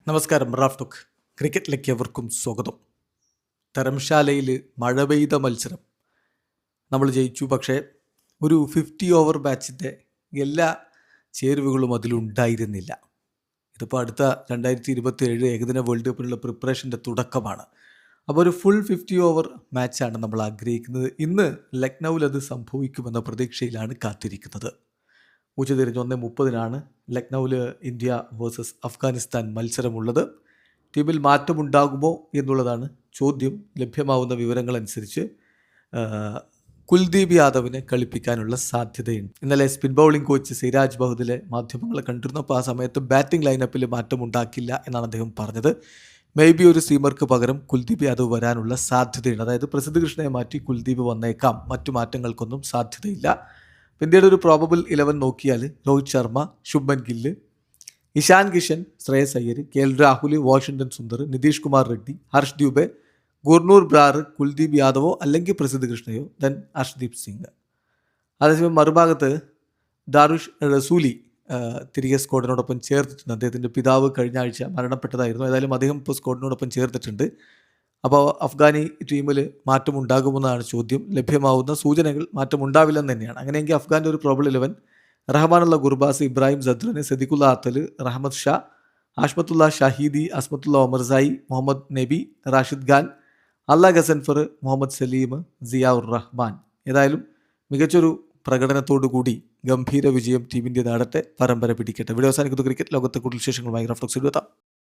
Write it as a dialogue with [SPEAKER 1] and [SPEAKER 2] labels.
[SPEAKER 1] നമസ്കാരം. Raf talk ക്രിക്കറ്റിലേക്ക് എവർക്കും സ്വാഗതം. ധരംശാലയിൽ മഴ പെയ്ത മത്സരം നമ്മൾ ജയിച്ചു. പക്ഷേ ഒരു 50 ഓവർ ബാച്ചിൻ്റെ എല്ലാ ചേരുവകളും അതിലുണ്ടായിരുന്നില്ല. ഇതിപ്പോൾ അടുത്ത 2027 ഏകദിന വേൾഡ് കപ്പിനുള്ള പ്രിപ്പറേഷൻ്റെ തുടക്കമാണ്. അപ്പോൾ ഒരു ഫുൾ 50 ഓവർ മാച്ചാണ് നമ്മൾ ആഗ്രഹിക്കുന്നത്. ഇന്ന് ലക്നൗവിൽ അത് സംഭവിക്കുമെന്ന പ്രതീക്ഷയിലാണ് കാത്തിരിക്കുന്നത്. ഉച്ചതിരിഞ്ഞ് 1:30 ലക്നൗവിൽ ഇന്ത്യ വേഴ്സസ് അഫ്ഗാനിസ്ഥാൻ മത്സരമുള്ളത്. ടീമിൽ മാറ്റമുണ്ടാകുമോ എന്നുള്ളതാണ് ചോദ്യം. ലഭ്യമാവുന്ന വിവരങ്ങളനുസരിച്ച് കുൽദീപ് യാദവിനെ കളിപ്പിക്കാനുള്ള സാധ്യതയുണ്ട്. ഇന്നലെ സ്പിൻ ബൗളിംഗ് കോച്ച് സിരാജ് ബഹുദിലെ മാധ്യമങ്ങളെ കണ്ടിരുന്നു. അപ്പോൾ ആ സമയത്ത് ബാറ്റിംഗ് ലൈനപ്പിൽ മാറ്റമുണ്ടാക്കില്ല എന്നാണ് അദ്ദേഹം പറഞ്ഞത്. മേ ബി ഒരു സീമർക്ക് പകരം കുൽദീപ് യാദവ് വരാനുള്ള സാധ്യതയുണ്ട്. അതായത് പ്രസിദ്ധ് കൃഷ്ണയെ മാറ്റി കുൽദീപ് വന്നേക്കാം. മറ്റു മാറ്റങ്ങൾക്കൊന്നും സാധ്യതയില്ല. ഇന്ത്യയുടെ ഒരു പ്രോബബിൾ 11 നോക്കിയാൽ രോഹിത് ശർമ്മ, ശുഭ്മൻ ഗില്ല്, ഇഷാൻ കിഷൻ, ശ്രേയസ് അയ്യർ, KL രാഹുൽ, വാഷിംഗ്ടൺ സുന്ദർ, നിതീഷ് കുമാർ റെഡ്ഡി, ഹർഷ് ദ്യൂബെ, ഗുർനൂർ ബ്രാർ, കുൽദീപ് യാദവോ അല്ലെങ്കിൽ പ്രസിദ്ധ് കൃഷ്ണയോ, ദെൻ അർഷ്ദീപ് സിംഗ്. അതേസമയം മറുഭാഗത്ത് ദാറുഷ് റസൂലി തിരികെ സ്ക്വാഡിനോടൊപ്പം ചേർത്തിട്ടുണ്ട്. അദ്ദേഹത്തിൻ്റെ പിതാവ് കഴിഞ്ഞ ആഴ്ച മരണപ്പെട്ടതായിരുന്നു. ഏതായാലും അദ്ദേഹം ഇപ്പോൾ സ്ക്വാഡിനോടൊപ്പം ചേർത്തിട്ടുണ്ട്. അപ്പോൾ അഫ്ഗാനി ടീമിൽ മാറ്റമുണ്ടാകുമെന്നാണ് ചോദ്യം. ലഭ്യമാവുന്ന സൂചനകൾ മാറ്റമുണ്ടാവില്ലെന്ന് തന്നെയാണ്. അങ്ങനെയെങ്കിൽ അഫ്ഗാൻ്റെ ഒരു പ്രോബിൾ 11 റഹ്മാനുള്ള ഗുർബാസ്, ഇബ്രാഹിം സദ്രന്, സദിഖുല്ല അത്തൽ, റഹ്മദ് ഷാ, ആഷ്മത്തുള്ള ഷാഹിദി, അസ്മത്തുള്ള ഒമർസായി, മുഹമ്മദ് നബി, റാഷിദ് ഖാൻ, അല്ല ഗസൻഫർ, മുഹമ്മദ് സലീം, സിയാഉർ റഹ്മാൻ. ഏതായാലും മികച്ചൊരു പ്രകടനത്തോടു കൂടി ഗംഭീര വിജയം ടീം ഇന്ത്യ നേടട്ടെ, പരമ്പര പിടിക്കട്ടെ. വീഡിയോ അവസാനിക്കുന്ന ക്രിക്കറ്റ് ലോകത്തെ കൂടുതൽ വിശേഷങ്ങളുമായി റാഫ് ടോക്സ് എത്താം.